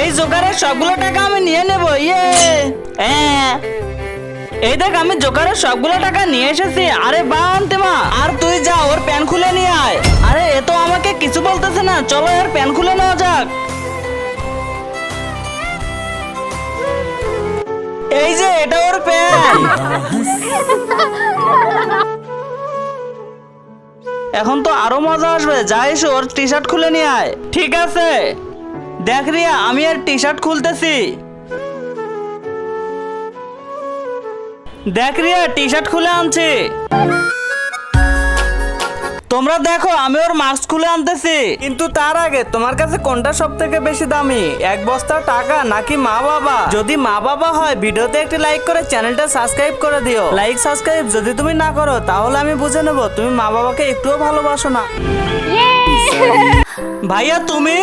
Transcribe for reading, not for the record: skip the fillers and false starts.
এই জোকারের সবগুলো টাকা আমি নিয়ে নেব। ইয়ে এই দেখ আমি জোকারের সবগুলো টাকা নিয়ে এসেছি। আরে বা অন্তিমা, আর তুই যা ওর প্যান খুলে নিয়ে আয়। আরে এ তো আমাকে কিছু বলতেছে না, চলো এর প্যান খুলে নেওয়া যাক। এই যে এটা ওর প্যান। এখন তো আরো মজা আসবে, যাইস ওর টি শার্ট খুলে নিয়ে আয়। ঠিক আছে, দেখ রিয়া আমি এর টি শার্ট খুলতেছি। দেখ রিয়া টি শার্ট খুলে আনছি। তোমরা দেখো আমি ওর মাস্ক খুলে আনতেছি। কিন্তু তার আগে তোমার কাছে কোনটা সব থেকে বেশি দামি, এক বস্তা টাকা নাকি মা বাবা? যদি মা বাবা হয় ভিডিওতে একটি লাইক করে চ্যানেলটা সাবস্ক্রাইব করে দিও। লাইক সাবস্ক্রাইব যদি তুমি না করো তাহলে আমি বুঝে নেব তুমি মা বাবাকে একটুও ভালোবাসো না। ভাইয়া তুমি